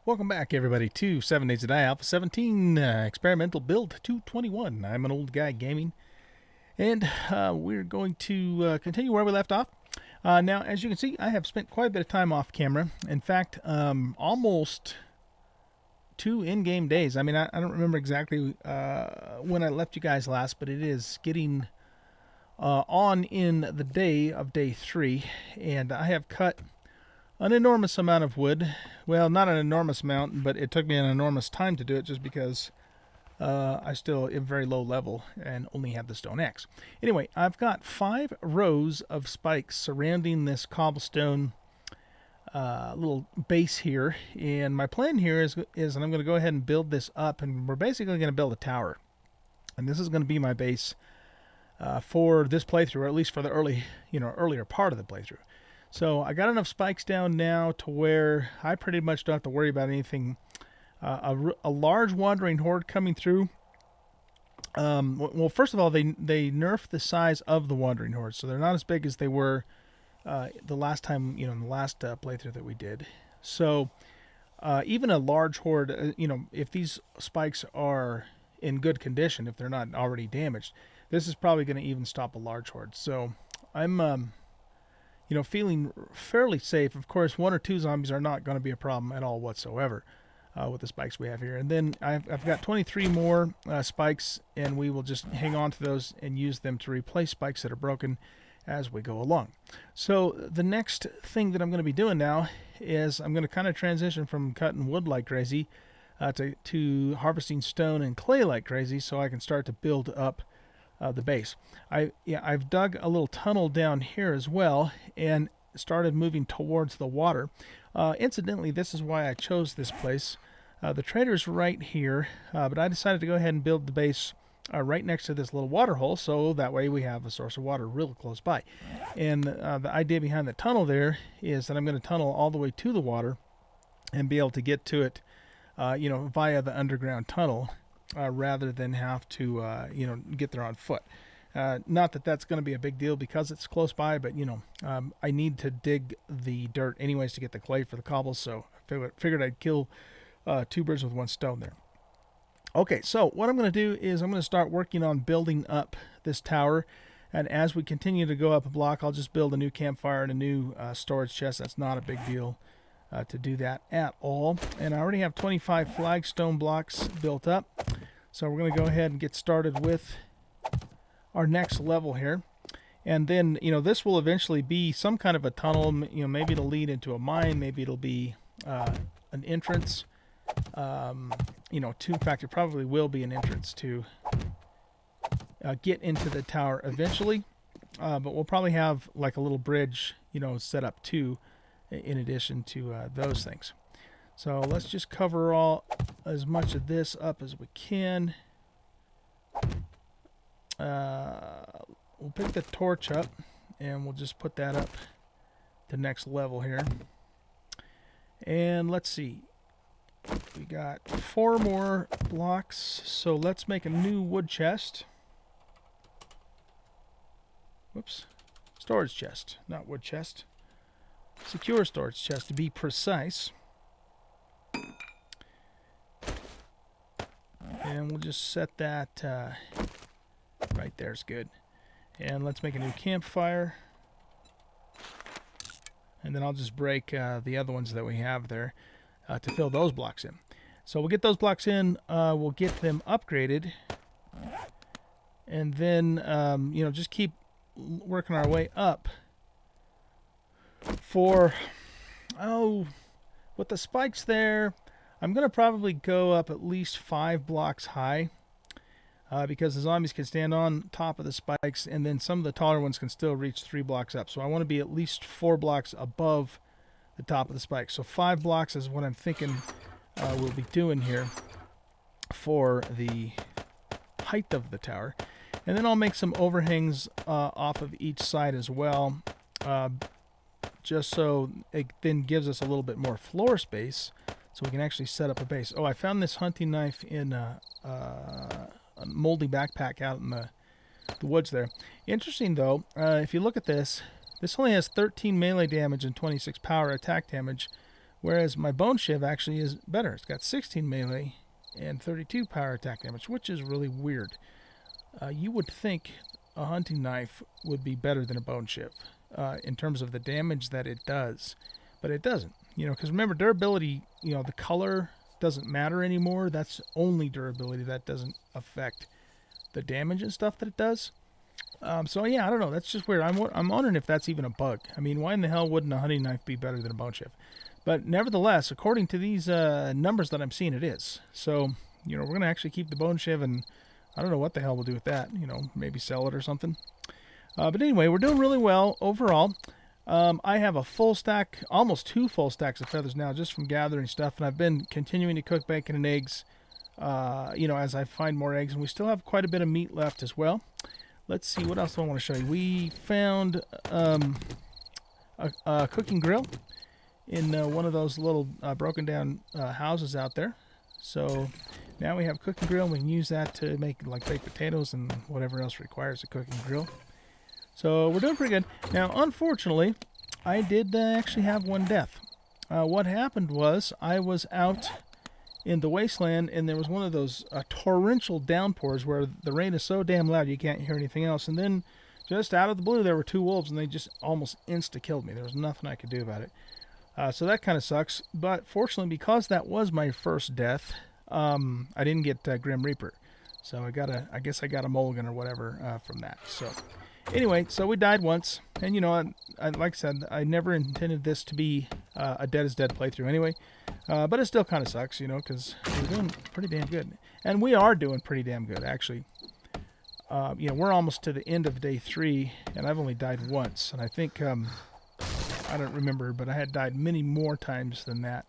Welcome back, everybody, to 7 Days a Die Alpha 17 Experimental Build 221. I'm an old guy gaming, and we're going to continue where we left off. Now, as you can see, I have spent quite a bit of time off camera. In fact, almost 2 in-game days. I mean, I don't remember exactly when I left you guys last, but it is getting on in the day of day 3, and I have cut an enormous amount of wood. Well, not an enormous amount, but it took me an enormous time to do it just because I still am very low level and only have the stone axe. Anyway, I've got 5 rows of spikes surrounding this cobblestone little base here, and my plan here is I'm going to go ahead and build this up, and we're basically going to build a tower. And this is going to be my base for this playthrough, or at least for the earlier part of the playthrough. So I got enough spikes down now to where I pretty much don't have to worry about anything. A large wandering horde coming through. Well, first of all, they nerfed the size of the wandering horde, so they're not as big as they were the last time, in the last playthrough that we did. So even a large horde, if these spikes are in good condition, if they're not already damaged, this is probably going to even stop a large horde. So I'm feeling fairly safe. Of course, 1 or 2 zombies are not going to be a problem at all whatsoever with the spikes we have here. And then I've got 23 more spikes, and we will just hang on to those and use them to replace spikes that are broken as we go along. So the next thing that I'm going to be doing now is I'm going to kind of transition from cutting wood like crazy to harvesting stone and clay like crazy, so I can start to build up the base. I've dug a little tunnel down here as well and started moving towards the water. Incidentally, this is why I chose this place. The trader's right here, but I decided to go ahead and build the base right next to this little water hole, so that way we have a source of water real close by. And the idea behind the tunnel there is that I'm going to tunnel all the way to the water and be able to get to it via the underground tunnel, rather than have to, get there on foot. Not that that's going to be a big deal because it's close by, but, I need to dig the dirt anyways to get the clay for the cobbles, so I figured I'd kill 2 birds with 1 stone there. Okay, so what I'm going to do is I'm going to start working on building up this tower, and as we continue to go up a block, I'll just build a new campfire and a new storage chest. That's not a big deal to do that at all. And I already have 25 flagstone blocks built up, so we're going to go ahead and get started with our next level here. And then, this will eventually be some kind of a tunnel. Maybe it'll lead into a mine, maybe it'll be an entrance. In fact, it probably will be an entrance to get into the tower eventually. But we'll probably have like a little bridge, set up too, in addition to those things. So let's just cover as much of this up as we can. We'll pick the torch up and we'll just put that up to next level here. And let's see. We got 4 more blocks, so let's make a new wood chest. Whoops. Storage chest, not wood chest. Secure storage chest to be precise. And we'll just set that right there is good. And let's make a new campfire. And then I'll just break the other ones that we have there to fill those blocks in. So we'll get those blocks in, we'll get them upgraded, and then just keep working our way up. With the spikes there, I'm going to probably go up at least 5 blocks high, because the zombies can stand on top of the spikes, and then some of the taller ones can still reach 3 blocks up. So I want to be at least 4 blocks above the top of the spike. So 5 blocks is what I'm thinking we'll be doing here for the height of the tower. And then I'll make some overhangs off of each side as well, just so it then gives us a little bit more floor space so we can actually set up a base. Oh, I found this hunting knife in a moldy backpack out in the woods there. Interesting though, if you look at this, this only has 13 melee damage and 26 power attack damage, Whereas my bone shiv actually is better. It's got 16 melee and 32 power attack damage, which is really weird. You would think a hunting knife would be better than a bone shiv in terms of the damage that it does, but it doesn't. Because remember, durability, the color doesn't matter anymore. That's only durability. That doesn't affect the damage and stuff that it does. So yeah, I don't know. That's just weird. I'm wondering if that's even a bug. I mean, why in the hell wouldn't a hunting knife be better than a bone shiv? But nevertheless, according to these numbers that I'm seeing, it is. So, we're going to actually keep the bone shiv, and I don't know what the hell we'll do with that. Maybe sell it or something. But anyway, we're doing really well overall. I have a full stack, almost 2 full stacks of feathers now, just from gathering stuff. And I've been continuing to cook bacon and eggs, as I find more eggs. And we still have quite a bit of meat left as well. Let's see, what else do I want to show you? We found a cooking grill in one of those little broken down houses out there. So now we have a cooking grill, and we can use that to make like baked potatoes and whatever else requires a cooking grill. So we're doing pretty good. Now, unfortunately, I did actually have one death. What happened was I was out in the wasteland, and there was one of those torrential downpours where the rain is so damn loud you can't hear anything else. And then just out of the blue, there were 2 wolves, and they just almost insta-killed me. There was nothing I could do about it. So that kind of sucks. But fortunately, because that was my first death, I didn't get Grim Reaper. So I guess I got a mulligan or whatever from that. So anyway, so we died once. And, like I said, I never intended this to be a Dead is Dead playthrough anyway. But it still kind of sucks, because we're doing pretty damn good. And we are doing pretty damn good, actually. We're almost to the end of day 3, and I've only died once. And I think, I don't remember, but I had died many more times than that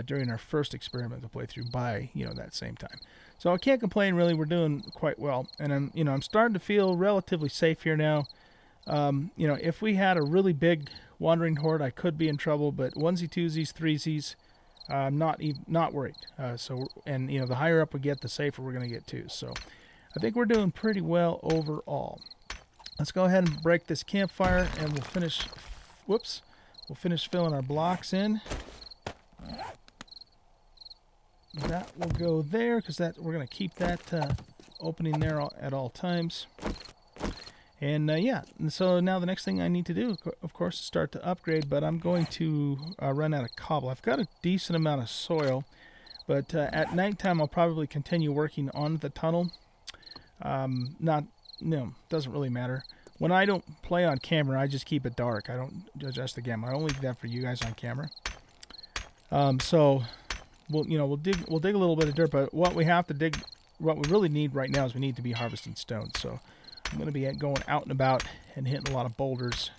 during our first experimental playthrough by, that same time. So I can't complain, really. We're doing quite well. And I'm starting to feel relatively safe here now. If we had a really big wandering horde, I could be in trouble, but onesie, twosies, threesies, I'm not worried. The higher up we get, the safer we're going to get too. So I think we're doing pretty well overall. Let's go ahead and break this campfire, and we'll finish. We'll finish filling our blocks in. That will go there because we're going to keep that opening there at all times. And and so now the next thing I need to do, of course, is start to upgrade, but I'm going to run out of cobble. I've got a decent amount of soil, but at nighttime I'll probably continue working on the tunnel. Doesn't really matter. When I don't play on camera, I just keep it dark. I don't adjust the gamma. I only do that for you guys on camera. So we'll dig a little bit of dirt, but what we have to dig, what we really need right now is we need to be harvesting stone. So I'm going to be going out and about and hitting a lot of boulders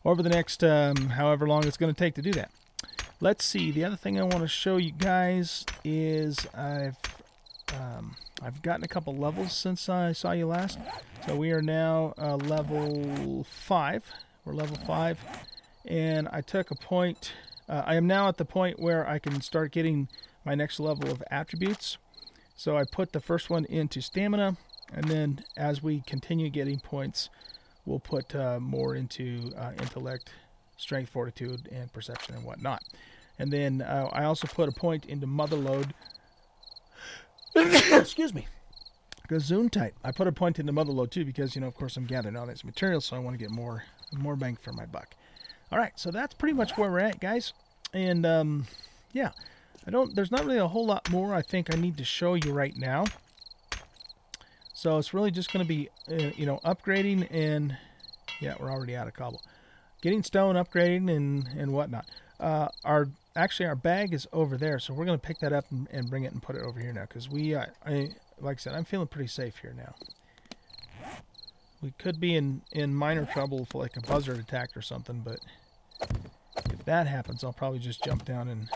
over the next however long it's going to take to do that. Let's see. The other thing I want to show you guys is I've gotten a couple levels since I saw you last. So we are now level 5. We're level 5. And I took a point. I am now at the point where I can start getting my next level of attributes. So I put the first one into stamina. And then as we continue getting points, we'll put more into intellect, strength, fortitude, and perception and whatnot. And then I also put a point into motherlode. Excuse me. Gesundheit. I put a point into motherlode too because, of course, I'm gathering all this material, so I want to get more bang for my buck. All right, so that's pretty much where we're at, guys. And there's not really a whole lot more I think I need to show you right now. So it's really just going to be, upgrading and, we're already out of cobble. Getting stone, upgrading, and whatnot. Our bag is over there, so we're going to pick that up and bring it and put it over here now. Because like I said, I'm feeling pretty safe here now. We could be in minor trouble for like a buzzard attack or something, but if that happens, I'll probably just jump down and,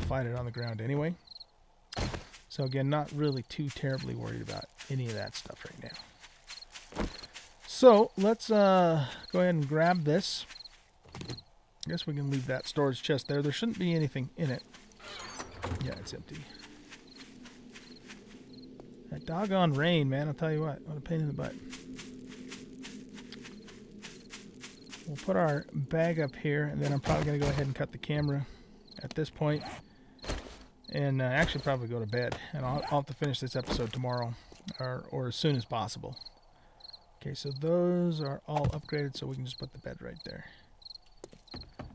fight it on the ground anyway. So again, not really too terribly worried about any of that stuff right now. So let's go ahead and grab this. I guess we can leave that storage chest there. There shouldn't be anything in it. Yeah, it's empty. That doggone rain, man, I'll tell you what a pain in the butt. We'll put our bag up here, and then I'm probably going to go ahead and cut the camera at this point, and actually probably go to bed. And I'll have to finish this episode tomorrow, or as soon as possible. Okay, so those are all upgraded, so we can just put the bed right there.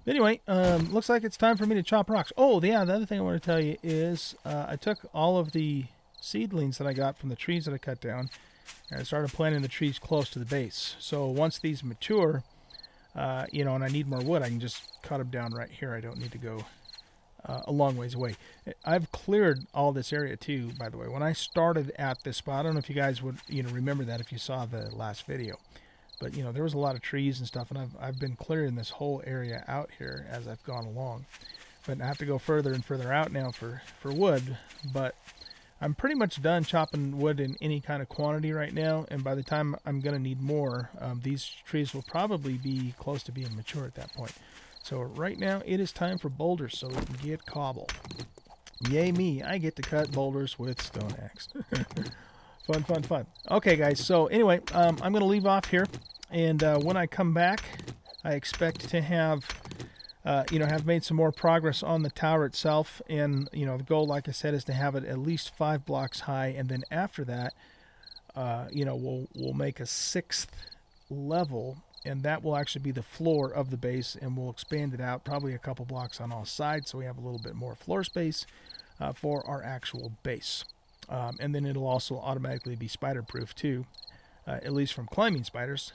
Anyway, looks like it's time for me to chop rocks. Oh, yeah, the other thing I want to tell you is I took all of the seedlings that I got from the trees that I cut down, and I started planting the trees close to the base. So once these mature, you know, and I need more wood, I can just cut them down right here. I don't need to go a long ways away. I've cleared all this area too, by the way. When I started at this spot, I don't know if you guys would, you know, remember that if you saw the last video. But, you know, there was a lot of trees and stuff, and I've been clearing this whole area out here as I've gone along. But I have to go further and further out now for wood. But I'm pretty much done chopping wood in any kind of quantity right now. And by the time I'm going to need more, these trees will probably be close to being mature at that point. So right now it is time for boulders so we can get cobble. Yay me, I get to cut boulders with stone axe. Fun, fun, fun. Okay, guys, so anyway, I'm going to leave off here. And when I come back, I expect to have, you know, have made some more progress on the tower itself. And, you know, the goal, like I said, is to have it at least 5 blocks high. And then after that, you know, we'll make a 6th level. And that will actually be the floor of the base. And we'll expand it out probably a couple blocks on all sides. So we have a little bit more floor space for our actual base. And then it'll also automatically be spider-proof too, at least from climbing spiders.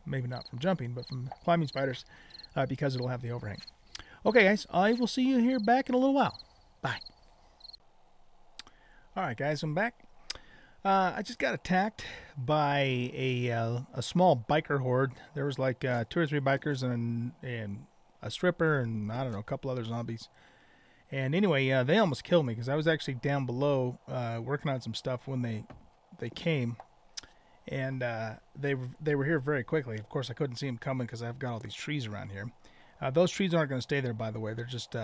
Maybe not from jumping, but from climbing spiders, because it'll have the overhang. Okay, guys, I will see you here back in a little while. Bye. All right, guys, I'm back. I just got attacked by a small biker horde. There was like 2 or 3 bikers and a stripper and, I don't know, a couple other zombies. And anyway, they almost killed me because I was actually down below working on some stuff when they came. And they were here very quickly. Of course, I couldn't see them coming because I've got all these trees around here. Those trees aren't going to stay there, by the way. They're just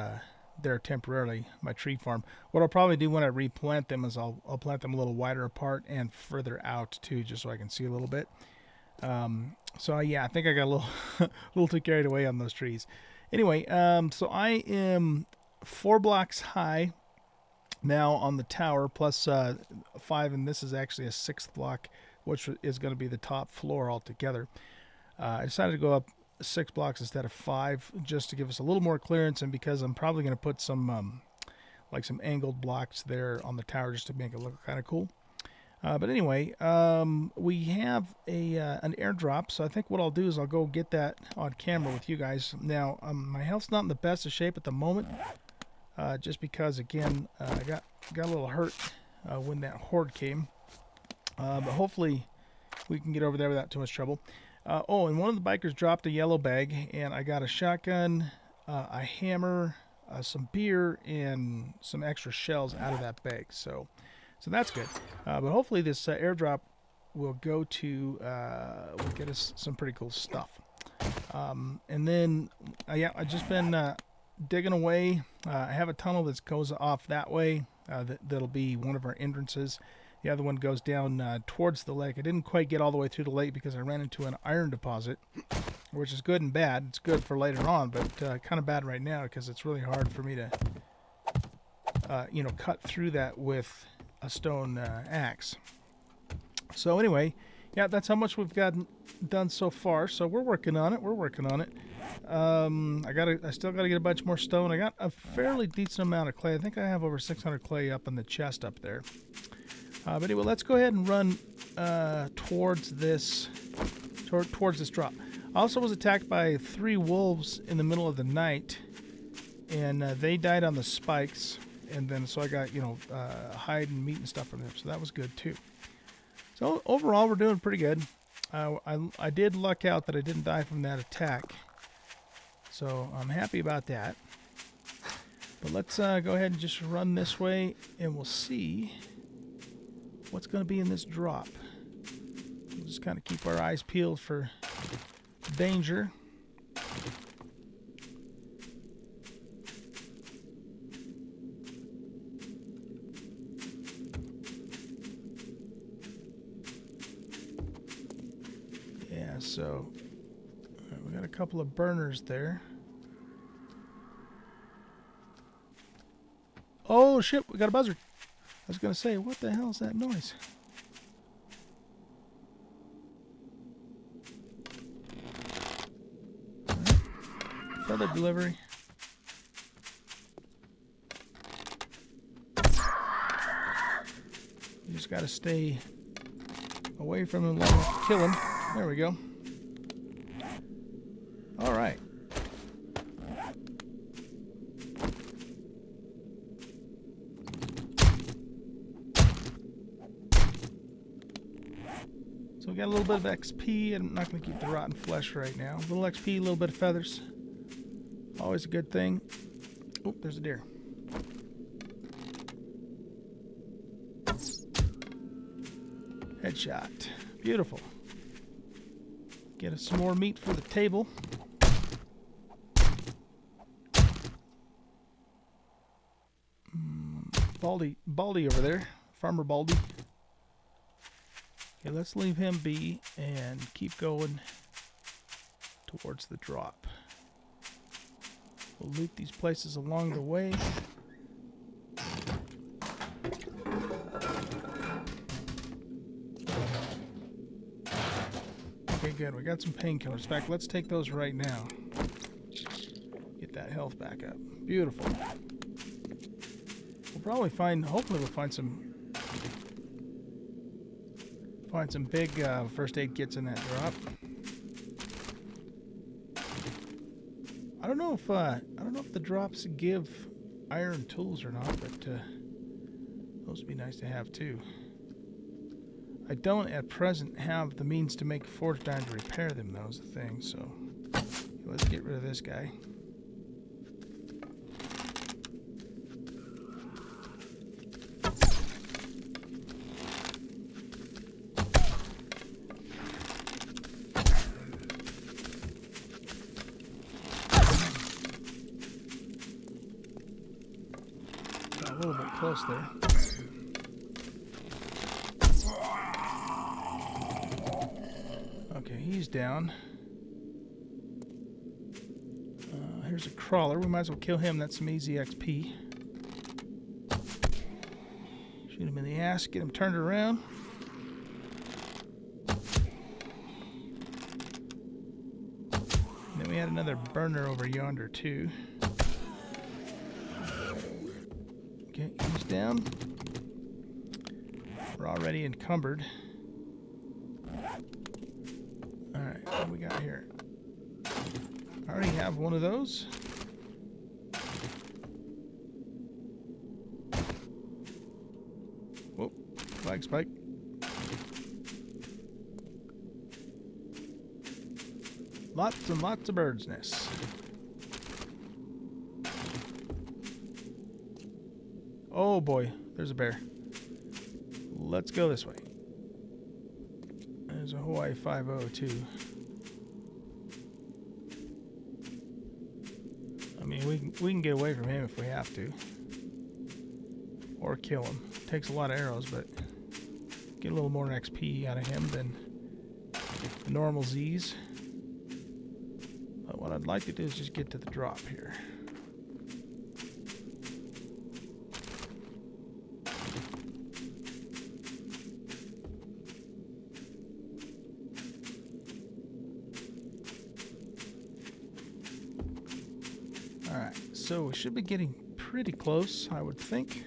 there temporarily, my tree farm. What I'll probably do when I replant them is I'll plant them a little wider apart and further out too, just so I can see a little bit. So yeah, I think I got a little a little too carried away on those trees. Anyway, so I am 4 blocks high now on the tower, plus 5, and this is actually a 6th block, which is going to be the top floor altogether. I decided to go up 6 blocks instead of 5, just to give us a little more clearance, and because I'm probably going to put some like some angled blocks there on the tower just to make it look kind of cool. But anyway, we have an airdrop, so I think what I'll do is I'll go get that on camera with you guys. Now, my health's not in the best of shape at the moment, just because, again, I got a little hurt when that horde came. But hopefully we can get over there without too much trouble. Oh, and one of the bikers dropped a yellow bag, and I got a shotgun, a hammer, some beer, and some extra shells out of that bag. So that's good. But hopefully this airdrop will go to will get us some pretty cool stuff. And then yeah, I've just been digging away. I have a tunnel that goes off that way. That'll be one of our entrances. The other one goes down towards the lake. I didn't quite get all the way through the lake because I ran into an iron deposit, which is good and bad. It's good for later on, but kind of bad right now because it's really hard for me to, you know, cut through that with a stone axe. So anyway, yeah, that's how much we've gotten done so far. So we're working on it. I still gotta get a bunch more stone. I got a fairly decent amount of clay. I think I have over 600 clay up in the chest up there. But anyway, let's go ahead and run towards this drop. I also was attacked by 3 wolves in the middle of the night, and they died on the spikes. And then so I got, you know, hide and meat and stuff from them, so that was good too. So overall, we're doing pretty good. I did luck out that I didn't die from that attack, so I'm happy about that. But let's go ahead and just run this way, and we'll see what's going to be in this drop. We'll just kind of keep our eyes peeled for danger. Yeah, so we got a couple of burners there. Oh shit, we got a buzzard. I was gonna say, what the hell is that noise? Right. Feather delivery. You just gotta stay away from him long enough to kill him. There we go. Alright. So we got a little bit of XP, and I'm not going to keep the rotten flesh right now. A little XP, a little bit of feathers. Always a good thing. Oh, there's a deer. Headshot. Beautiful. Get us some more meat for the table. Baldy over there. Farmer Baldy. Okay, let's leave him be and keep going towards the drop. We'll loot these places along the way. Okay, good. We got some painkillers. In fact, let's take those right now. Get that health back up. Beautiful. We'll probably find, hopefully we'll find some big first aid kits in that drop. I don't know if the drops give iron tools or not, but those would be nice to have too. I don't at present have the means to make forge iron to repair them, though, is the thing, so let's get rid of this guy. Got a little bit close there. Okay, he's down. Here's a crawler. We might as well kill him. That's some easy XP. Shoot him in the ass. Get him turned around. And then we had another burner over yonder, too. Okay, he's down. We're already encumbered. Alright, what do we got here? I already have one of those. Whoa, flag spike. Lots and lots of bird's nests. Oh boy, there's a bear. Let's go this way. There's a Hawaii 5-0 too. I mean, we can get away from him if we have to. Or kill him. Takes a lot of arrows, but get a little more XP out of him than the normal Z's. But what I'd like to do is just get to the drop here. Alright, so we should be getting pretty close, I would think.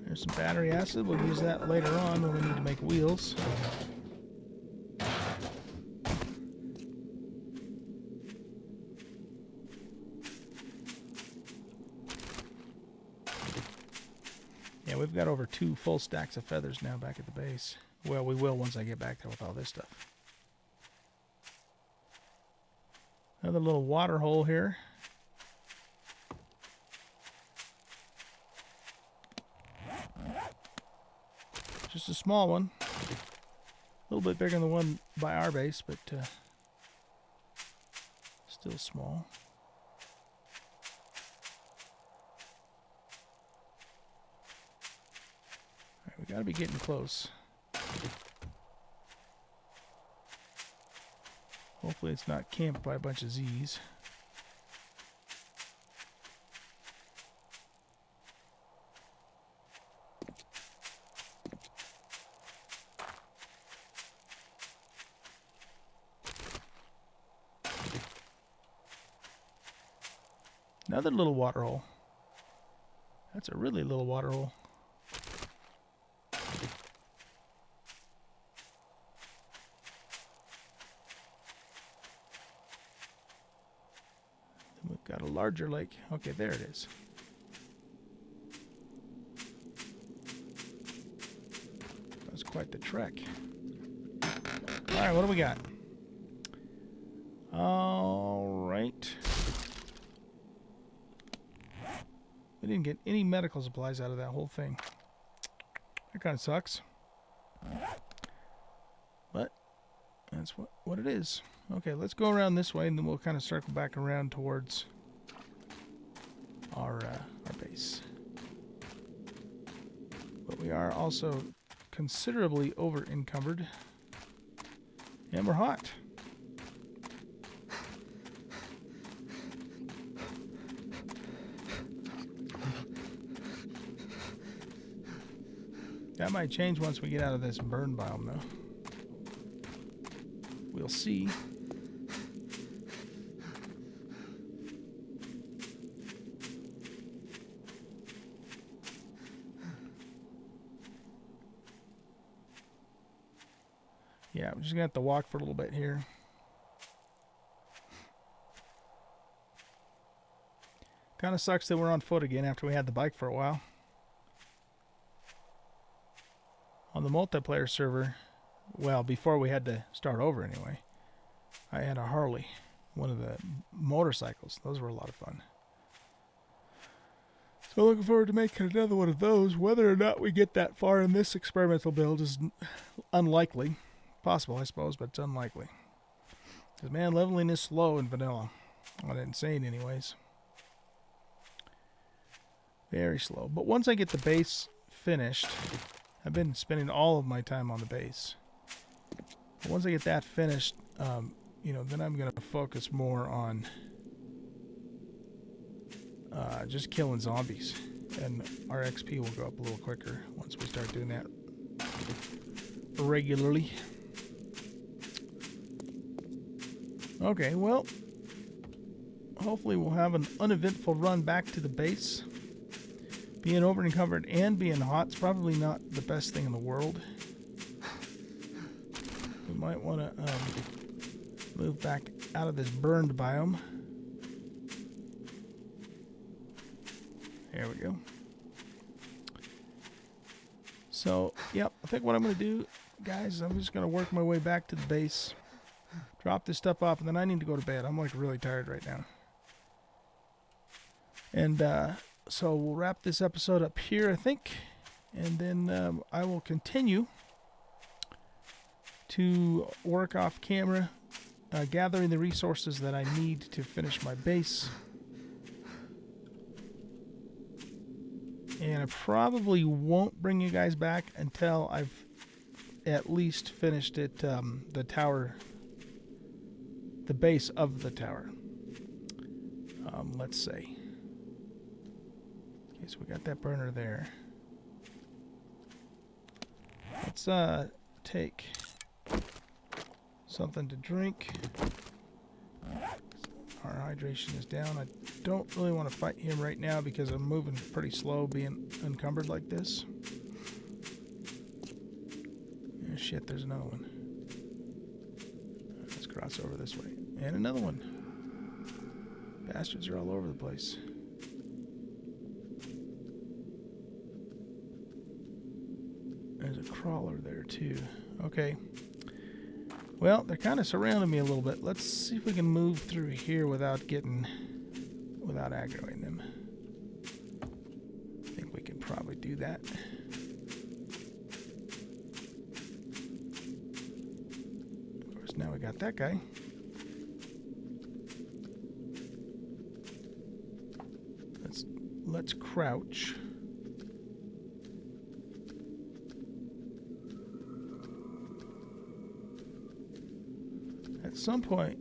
There's some battery acid. We'll use that later on when we need to make wheels. Yeah, we've got over 2 full stacks of feathers now back at the base. Well, we will once I get back there with all this stuff. Another little water hole here. Just a small one. A little bit bigger than the one by our base, but still small. All right, we gotta be getting close. Oh Hopefully it's not camped by a bunch of Z's. Another little water hole. That's a really little water hole. Then we've got a larger lake. Okay, there it is. That was quite the trek. Alright, what do we got? Alright. We didn't get any medical supplies out of that whole thing. That kind of sucks. But that's what it is. Okay, let's go around this way, and then we'll kind of circle back around towards our base. But we are also considerably over encumbered, and we're hot. That might change once we get out of this burn biome, though. We'll see. Yeah, we're just gonna have to walk for a little bit here. Kind of sucks that we're on foot again after we had the bike for a while. On the multiplayer server, well, before we had to start over anyway, I had a Harley, one of the motorcycles. Those were a lot of fun. So looking forward to making another one of those. Whether or not we get that far in this experimental build is unlikely. Possible, I suppose, but it's unlikely. Because, man, leveling is slow in vanilla. On insane, anyways. Very slow. But once I get the base finished, I've been spending all of my time on the base. But once I get that finished, you know, then I'm going to focus more on just killing zombies. And our XP will go up a little quicker once we start doing that regularly. Okay, well, hopefully we'll have an uneventful run back to the base. Being over encumbered and being hot is probably not the best thing in the world. We might want to move back out of this burned biome. There we go. So, yep, I think what I'm going to do, guys, I'm just going to work my way back to the base, drop this stuff off, and then I need to go to bed. I'm like really tired right now. And so we'll wrap this episode up here, I think, and then I will continue to work off camera, gathering the resources that I need to finish my base. And I probably won't bring you guys back until I've at least finished it, the tower, the base of the tower. Let's see. Okay, so we got that burner there. Let's take something to drink. Our hydration is down. I don't really want to fight him right now because I'm moving pretty slow being encumbered like this. Oh, shit, there's another one. Let's cross over this way. And another one. Bastards are all over the place. There's a crawler there too. Okay. Well, they're kind of surrounding me a little bit. Let's see if we can move through here without aggroing them. I think we can probably do that. Of course, now we got that guy. Let's crouch. at some point,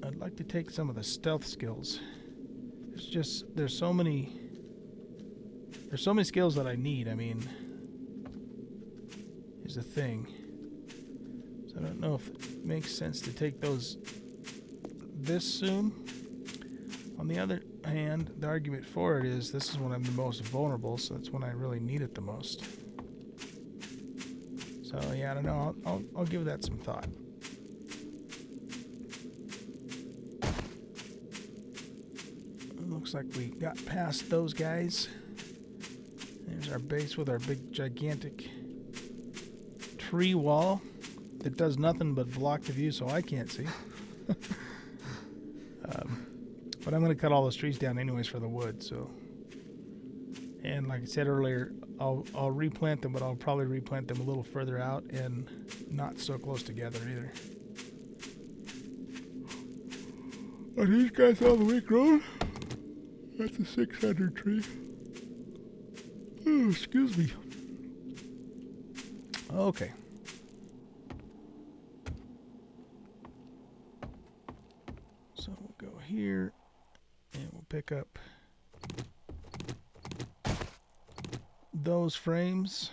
I'd like to take some of the stealth skills. There's so many skills that I need. I mean, is the thing. So I don't know if it makes sense to take those this soon. On the other hand, the argument for it is this is when I'm the most vulnerable, so that's when I really need it the most. So yeah, I don't know. I'll give that some thought. Looks like we got past those guys. There's our base with our big gigantic tree wall that does nothing but block the view so I can't see. But I'm going to cut all those trees down anyways for the wood. So, and like I said earlier, I'll replant them, but I'll probably replant them a little further out and not so close together either. Are these guys all the way grown? That's a 600 tree. Oh, excuse me. Okay. So we'll go here and we'll pick up those frames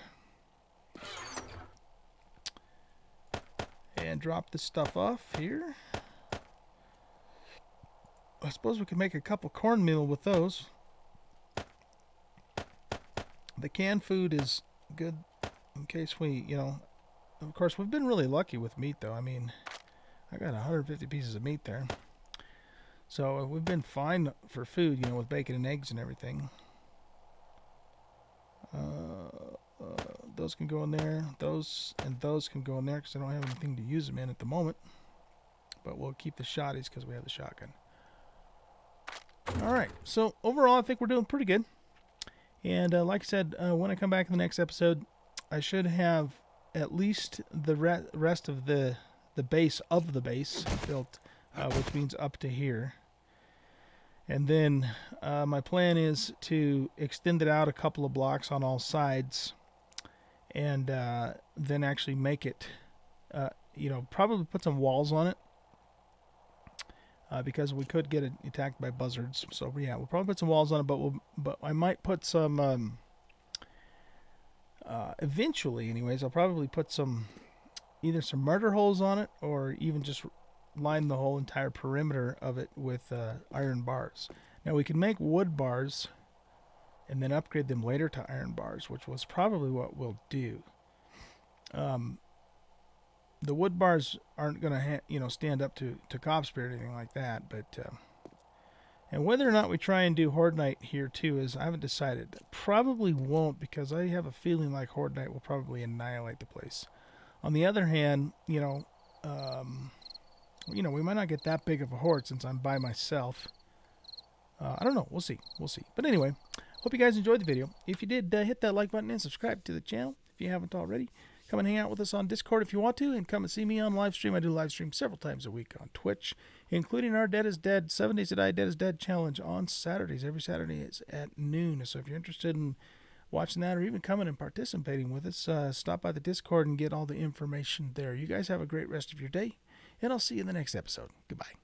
and drop this stuff off here. I suppose we could make a couple cornmeal with those. The canned food is good in case we, of course, we've been really lucky with meat, though. I mean, I got 150 pieces of meat there. So we've been fine for food, with bacon and eggs and everything. Those can go in there. Those and those can go in there because I don't have anything to use them in at the moment. But we'll keep the shotties because we have the shotgun. Alright, so overall I think we're doing pretty good. And like I said, when I come back in the next episode, I should have at least the rest of the base of the base built, which means up to here. And then my plan is to extend it out a couple of blocks on all sides and then actually make it, probably put some walls on it. Because we could get attacked by buzzards, so yeah, we'll probably put some walls on it. But I might put some. Eventually, anyways, I'll probably put either some murder holes on it, or even just line the whole entire perimeter of it with iron bars. Now we can make wood bars, and then upgrade them later to iron bars, which was probably what we'll do. The wood bars aren't going to, stand up to Cop Spirit or anything like that. But and whether or not we try and do Horde Night here too I haven't decided. Probably won't, because I have a feeling like Horde Night will probably annihilate the place. On the other hand, we might not get that big of a horde since I'm by myself. I don't know. We'll see. But anyway, hope you guys enjoyed the video. If you did, hit that like button and subscribe to the channel if you haven't already. Come and hang out with us on Discord if you want to, and come and see me on live stream. I do live stream several times a week on Twitch, including our Dead is Dead 7 Days to Die Dead is Dead challenge on Saturdays. Every Saturday is at noon. So if you're interested in watching that or even coming and participating with us, stop by the Discord and get all the information there. You guys have a great rest of your day, and I'll see you in the next episode. Goodbye.